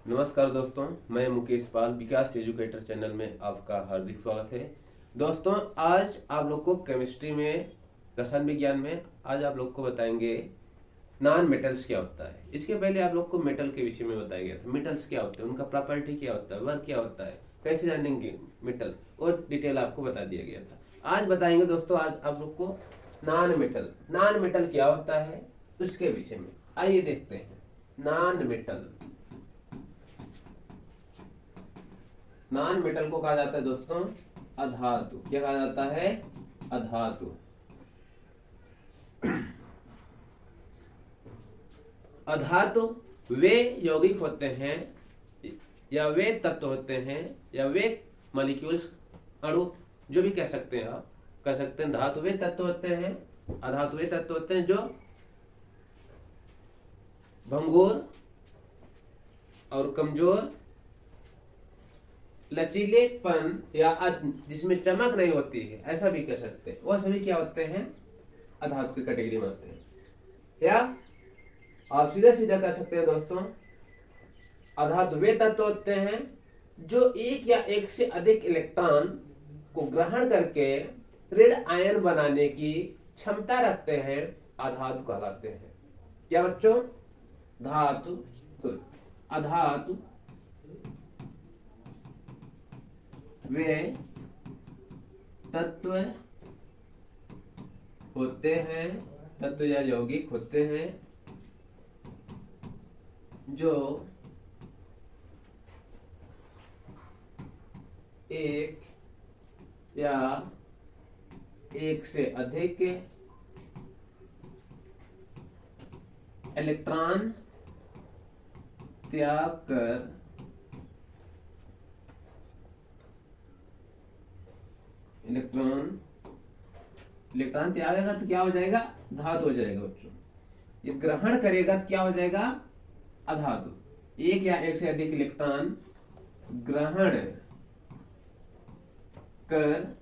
नमस्कार दोस्तों, मैं मुकेश पाल विकास एजुकेटर चैनल में आपका हार्दिक स्वागत है। दोस्तों, आज आप लोग को केमिस्ट्री में, रसायन विज्ञान में आज आप लोग को बताएंगे नॉन मेटल्स क्या होता है। इसके पहले आप लोग को मेटल के विषय में बताया गया था। मेटल्स क्या होते हैं, उनका प्रॉपर्टी क्या होता है, वर्क क्या होता है, कैसे जानेंगे मेटल, और डिटेल आपको बता दिया गया था। आज बताएंगे दोस्तों, आज आप लोग को नॉन मेटल क्या होता है उसके विषय में। आइए देखते हैं। नॉन मेटल को कहा जाता है दोस्तों अधातु। क्या कहा जाता है? अधातु। अधातु वे यौगिक होते हैं या वे तत्व होते हैं या वे मॉलिक्यूल्स, अणु, जो भी कह सकते हैं आप, कह सकते हैं धातु वे तत्व होते हैं, अधातु वे तत्व होते हैं जो भंगुर और कमजोर, लचीलेपन या जिसमें चमक नहीं होती है, ऐसा भी कह सकते हैं। वह सभी क्या होते हैं? अधातु की कैटेगरी में आते हैं। या आप सीधा सीधा कह सकते हैं दोस्तों, अधातु वे तत्व होते हैं जो एक या एक से अधिक इलेक्ट्रॉन को ग्रहण करके ऋण आयन बनाने की क्षमता रखते हैं, अधातु कहलाते हैं। क्या बच्चों? अधातु वे तत्व होते हैं, तत्व या यौगिक होते हैं जो एक या एक से अधिक इलेक्ट्रॉन त्याग कर इलेक्ट्रॉन त्यागेगा तो क्या हो जाएगा? धातु हो जाएगा बच्चों। ये ग्रहण करेगा तो क्या हो जाएगा? अधातु। एक या एक से अधिक इलेक्ट्रॉन ग्रहण कर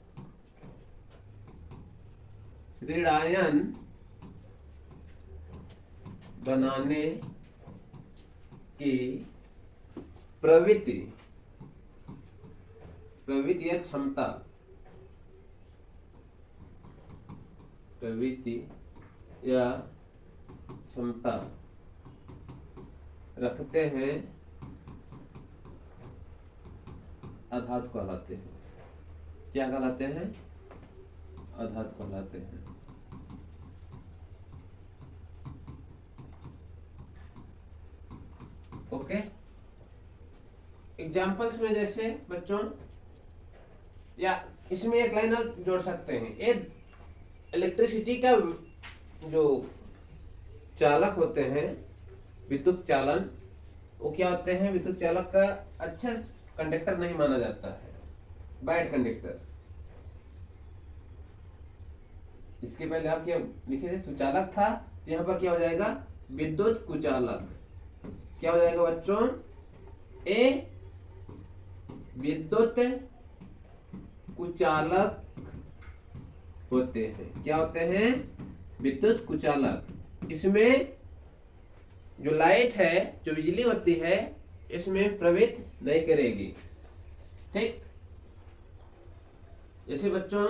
ऋणायन बनाने की प्रवृत्ति या क्षमता रखते हैं, अधातु कहलाते हैं। क्या कहलाते हैं? अधातु कहलाते हैं। ओके, एग्जाम्पल्स में जैसे बच्चों, या इसमें एक लाइन और जोड़ सकते हैं। एक इलेक्ट्रिसिटी का जो चालक होते हैं, विद्युत चालन, वो क्या होते हैं? विद्युत चालक का अच्छा कंडक्टर नहीं माना जाता है, बैड कंडक्टर। इसके पहले आप क्या लिखे थे? सुचालक था, यहाँ पर क्या हो जाएगा? विद्युत कुचालक। क्या हो जाएगा बच्चों? ए विद्युत कुचालक होते हैं। क्या होते हैं? विद्युत कुचालक। इसमें जो लाइट है, जो बिजली होती है, इसमें प्रवेश नहीं करेगी। ठीक, जैसे बच्चों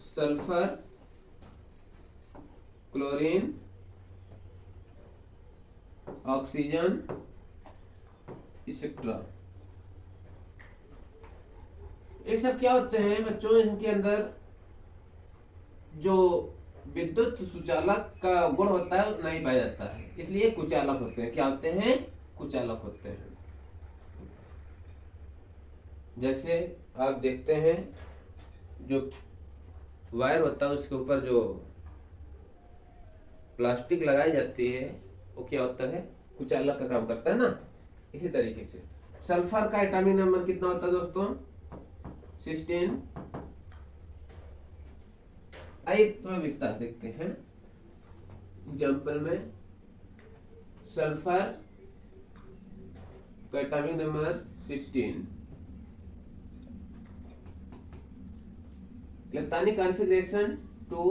सल्फर, क्लोरीन, ऑक्सीजन, एक्सेट्रा, ये सब क्या होते हैं बच्चों? इनके अंदर जो विद्युत सुचालक का गुण होता है नहीं पाया जाता है, इसलिए कुचालक होते हैं। क्या होते हैं? कुचालक होते हैं। जैसे आप देखते हैं, जो वायर होता है उसके ऊपर जो प्लास्टिक लगाई जाती है, वो क्या होता है? कुचालक का काम करता है ना। इसी तरीके से सल्फर का एटॉमिक नंबर कितना होता है दोस्तों? 16। आइए तो विस्तार देखते हैं। एग्जाम्पल में सल्फर का atomic number 16, electronic configuration 2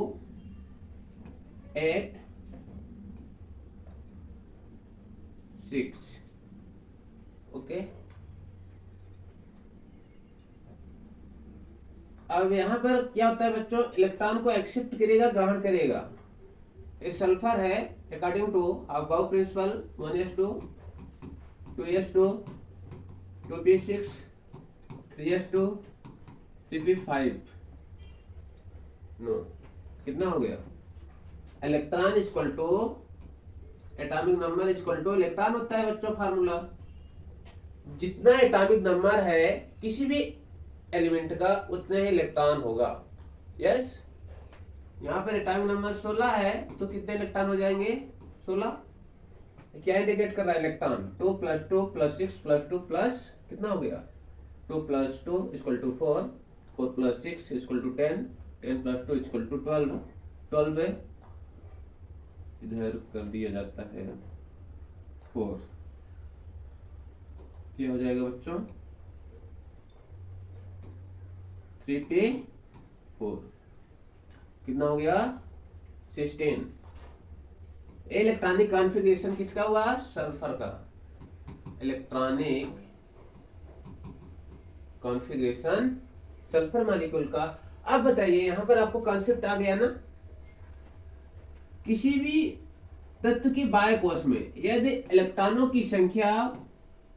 8 6। Okay, अब यहाँ पर क्या होता है बच्चों, इलेक्ट्रॉन को एक्सेप्ट करेगा, ग्रहण करेगा। ये सल्फर है, according to above principle 1s2 2s2 2p6 3s2 3p5। No, कितना हो गया, electron equal to atomic number equal to electron होता है बच्चों फार्मूला। जितना एटॉमिक नंबर है किसी भी एलिमेंट का उतने ही इलेक्ट्रॉन होगा। यस, यहाँ पर एटॉमिक नंबर 16 है तो कितने इलेक्ट्रॉन हो जाएंगे, 16। क्या इंडिकेट कर रहा है, इलेक्ट्रॉन 2 + 2 + 6 + 2 प्लस कितना हो गया, 2 + 2 = 4, 4 + 6 = 10, 10 + 2 = 12, 12 इधर कर दिया जाता है 4। क्या हो जाएगा बच्चों, 3p4 कितना हो गया, 16। इलेक्ट्रॉनिक कॉन्फ़िगरेशन किसका हुआ, सल्फर का। इलेक्ट्रॉनिक कॉन्फ़िगरेशन सल्फर मॉलिक्यूल का। अब बताइए, यहां पर आपको कॉन्सेप्ट आ गया ना, किसी भी तत्व की बाह्य कोश में यदि इलेक्ट्रॉनों की संख्या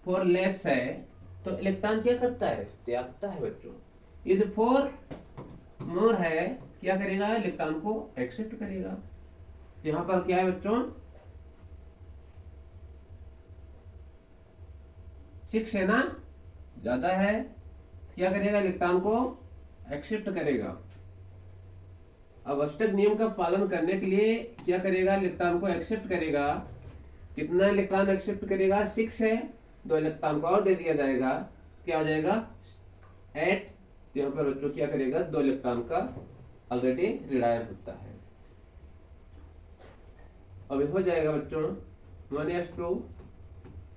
4 लेस है तो इलेक्ट्रॉन क्या करता है, त्यागता है बच्चों। यदि 4 मोर है क्या करेगा, इलेक्ट्रॉन को एक्सेप्ट करेगा। यहां पर क्या है बच्चों, 6 है ना, ज्यादा है, क्या करेगा, इलेक्ट्रॉन को एक्सेप्ट करेगा। अब अष्टक नियम का पालन करने के लिए क्या करेगा, इलेक्ट्रॉन को एक्सेप्ट करेगा। कितना इलेक्ट्रॉन एक्सेप्ट करेगा, 6 है, 2 इलेक्ट्रॉन को और दे दिया जाएगा, क्या हो जाएगा 8। यहाँ पर बच्चों क्या करेगा, 2 इलेक्ट्रॉन का ऑलरेडी रिडायर होता है। अब हो जाएगा बच्चों 1s2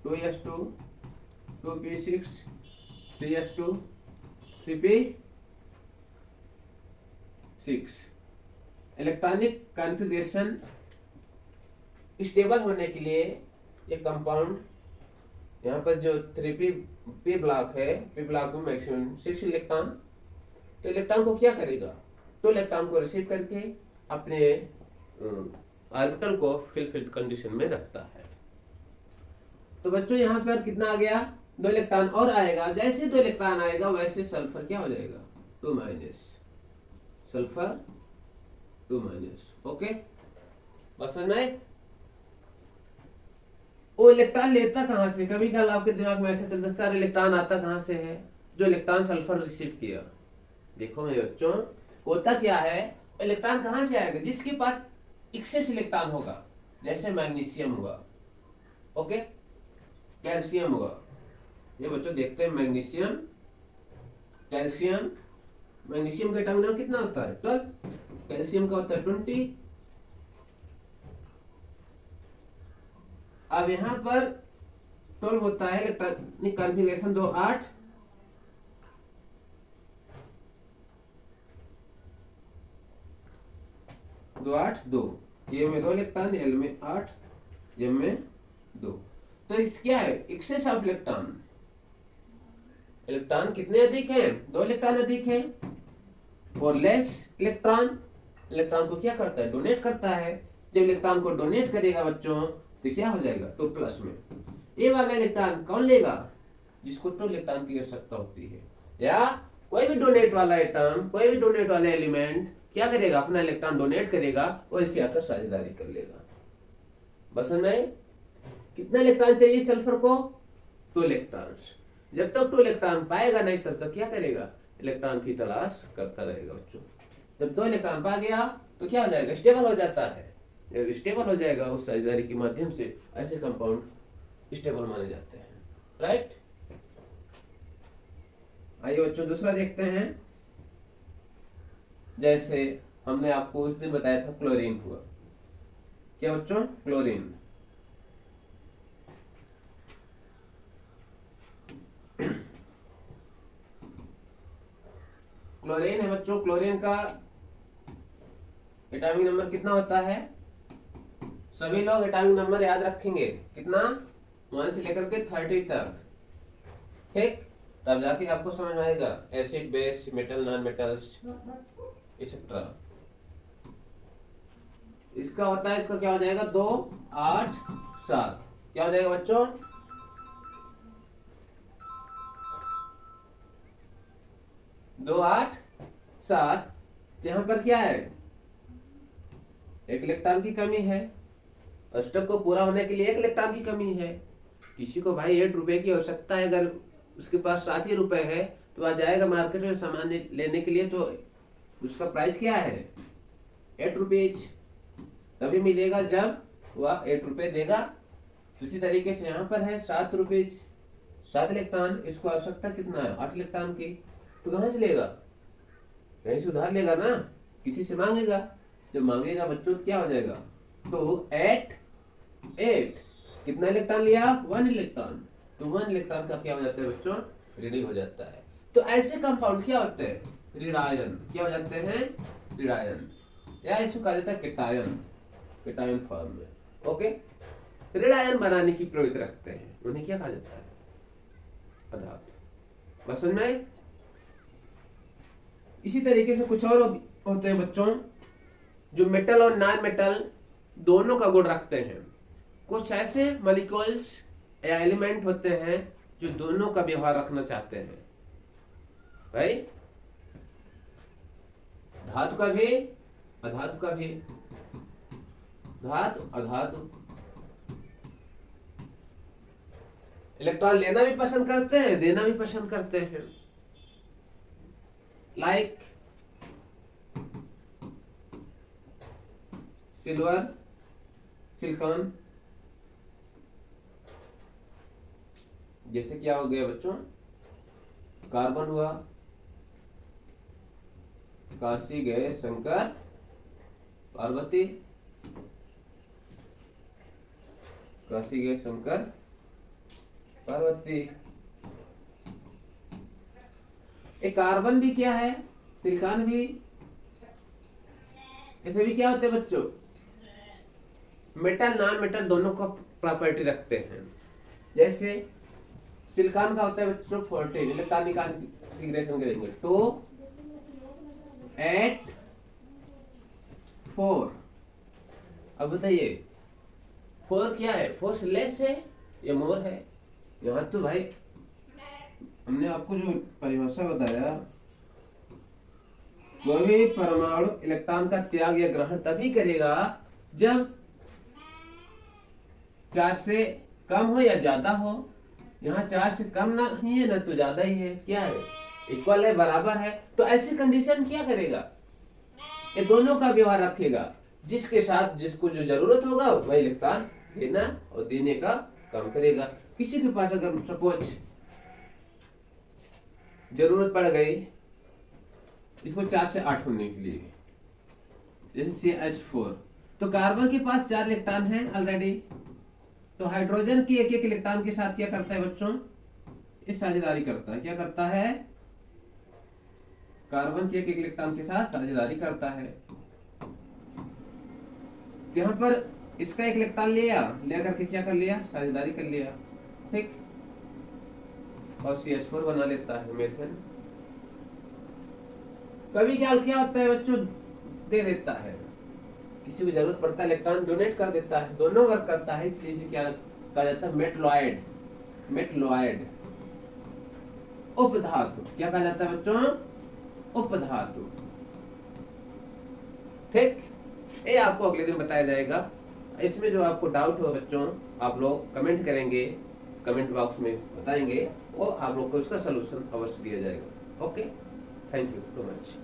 2s2 2p6 3s2 3p6। Electronic configuration stable होने के लिए ये कंपाउंड, यहाँ पर जो 3p ब्लॉक है, p ब्लॉक में मैक्सिमम 6 इलेक्ट्रॉन, तो इलेक्ट्रॉन को क्या करेगा, 2 इलेक्ट्रॉन को रिसीव करके अपने ऑर्बिटल को फिल्ड कंडीशन में रखता है। तो बच्चों यहाँ पर कितना आ गया, 2 इलेक्ट्रॉन और आएगा। जैसे 2 इलेक्ट्रॉन आएगा वैसे सल्फर क्या हो जाएगा, 2-, सल्फर 2-। ओके, बस समझ में। वो इलेक्ट्रॉन लेता कहां से, कभी कल आपके दिमाग में ऐसे चलता है इलेक्ट्रॉन आता कहां से है, जो इलेक्ट्रॉन सल्फर रिसीव किया। देखो मेरे बच्चों, होता क्या है, इलेक्ट्रॉन कहां से आएगा, जिसके पास एक्सेस इलेक्ट्रॉन होगा, जैसे मैग्नीशियम हुआ, ओके, कैल्शियम हुआ। ये बच्चों देखते हैं, मैग्नीशियम, कैल्शियम। मैग्नीशियम का एटॉमिक नंबर कितना होता है, 12, कैल्शियम का होता है 20। अब यहां पर 12 होता है इलेक्ट्रॉनिक कॉन्फ़िगरेशन 2 8, ये में 2 इलेक्ट्रॉन, एल में 8, एम में 2। तो इस क्या है, एक्सेस ऑफ इलेक्ट्रॉन। इलेक्ट्रॉन कितने अधिक हैं, 2 इलेक्ट्रॉन अधिक हैं, और लेस इलेक्ट्रॉन। इलेक्ट्रॉन को क्या करता है, डोनेट करता है। जब इलेक्ट्रॉन को डोनेट करेगा बच्चों तो क्या हो जाएगा, 2+ में। ये वाला इलेक्ट्रॉन कौन लेगा, जिसको 2 इलेक्ट्रॉन की आवश्यकता होती है। या कोई भी डोनेट वाला एटम, कोई भी डोनेट वाला एलिमेंट क्या करेगा, अपना इलेक्ट्रॉन डोनेट करेगा और इससे आकर साझेदारी कर लेगा। बस में कितना इलेक्ट्रॉन चाहिए सल्फर को, 2 इलेक्ट्रॉन। जब तक 2 इलेक्ट्रॉन पाएगा नहीं तब तक क्या करेगा, इलेक्ट्रॉन की तलाश करता रहेगा बच्चों। जब 2 इलेक्ट्रॉन पा गया तो क्या हो जाएगा, स्टेबल हो जाता है। जब स्टेबल हो जाएगा उस साझेदारी के माध्यम से ऐसे कंपाउंड स्टेबल माने जाते हैं, राइट। आइए बच्चों दूसरा देखते हैं। जैसे हमने आपको उस दिन बताया था क्लोरीन हुआ, क्या बच्चों, क्लोरीन। क्लोरीन है बच्चों, क्लोरीन का एटॉमिक नंबर कितना होता है, सभी लोग एटॉमिक नंबर याद रखेंगे, कितना 1 से लेकर के 30 तक, ठीक। तब जाके आपको समझ में आएगा acid, base, metal, non metals etcetera. इसका होता है, इसका क्या हो जाएगा 2 8 7, क्या हो जाएगा बच्चों 2 8 7। यहाँ पर क्या है, एक इलेक्ट्रॉन की कमी है। अष्टक को पूरा होने के लिए एक इलेक्ट्रॉन की कमी है। किसी को भाई 8 रुपए की आवश्यकता है, अगर उसके पास 7 ही रुपए है तो आ जाएगा मार्केट में सामान लेने के लिए, तो उसका प्राइस क्या है 8 रुपीज, तभी मिलेगा जब वह 8 रुपए देगा। उसी तरीके से यहाँ पर है 7 रुपीज, 7 इलेक्ट्रॉन, इसको आवश्यकता कितना है 8 इलेक्ट्रॉन की, तो कहाँ से लेगा, कहीं से उधार लेगा ना, किसी से मांगेगा। जब मांगेगा बच्चों तो क्या हो जाएगा, तो 8 कितना इलेक्ट्रॉन लिया 1 इलेक्ट्रॉन, तो 1 इलेक्ट्रॉन का क्या हो जाता है बच्चों ऋणी हो जाता है। तो ऐसे कंपाउंड क्या होते हैं ऋणायन, क्या हो जाते हैं ऋणायन, या इसको कहा जाता है केटायन फॉर्म में। ओके, ऋणायन बनाने की प्रवृत्ति रखते हैं, उन्हें क्या कहा जाता है पदार्थ। बस समझ में। इसी तरीके से कुछ और होते हैं बच्चों जो मेटल और नॉन मेटल दोनों का गुण रखते हैं। कुछ ऐसे मॉलिक्यूल्स या एलिमेंट होते हैं जो दोनों का व्यवहार रखना चाहते हैं भाई, धातु का भी अधातु का भी, धातु अधातु। इलेक्ट्रॉन लेना भी पसंद करते हैं, देना भी पसंद करते हैं। लाइक सिल्वर, सिलिकॉन, जैसे क्या हो गया बच्चों कार्बन हुआ, काशी गए शंकर पार्वती, काशी गए शंकर पार्वती। एक कार्बन भी क्या है, सिलिकॉन भी, ऐसे भी क्या होते हैं बच्चों मेटल नॉन मेटल दोनों का प्रॉपर्टी रखते हैं। जैसे सिलिकॉन का होता है बच्चों 14, इलेक्ट्रॉनिक कॉन्फ़िगरेशन करेंगे 2 8 4। अब बताइए 4 क्या है, 4 से लेस है या मोर है। यहाँ तो भाई हमने आपको जो परिभाषा बताया, कोई भी परमाणु इलेक्ट्रॉन का त्याग या ग्रहण तभी करेगा जब 4 से कम हो या ज्यादा हो। यहाँ 4 से कम ना ही है ना तो ज्यादा ही है, क्या है इक्वल है, बराबर है। तो ऐसी कंडीशन क्या करेगा, ये दोनों का व्यवहार रखेगा, जिसके साथ जिसको जो जरूरत होगा वह इलेक्ट्रॉन लेना और देने का काम करेगा। किसी के पास अगर सपोज जरूरत पड़ गई इसको 4 से 8 होने के लिए, जैसे CH4, तो कार्बन के पास 4 इलेक्ट्रॉन है ऑलरेडी, तो हाइड्रोजन की एक इलेक्ट्रॉन के साथ क्या करता है बच्चों, इस साझेदारी करता है। क्या करता है, कार्बन के एक इलेक्ट्रॉन के साथ साझेदारी करता है। यहाँ पर इसका एक इलेक्ट्रॉन लिया, लेकर के क्या कर लिया, साझेदारी कर लिया, ठीक, और CH4 बना लेता है मेथेन। कभी क्या होता है बच्चों, दे देता है, किसी को जरूरत पड़ता है इलेक्ट्रॉन डोनेट कर देता है, दोनों वर्क करता है। इसलिए इसे क्या कहा जाता है मेटलॉयड उपधातु। क्या कहा जाता है बच्चों, उपधातु, ठीक। ये आपको अगले दिन बताया जाएगा। इसमें जो आपको डाउट हो बच्चों, आप लोग कमेंट करेंगे, कमेंट बॉक्स में बताएंगे और आप लोग को इसका सलूशन अवश्य दिया जाएगा। Okay, thank you so much.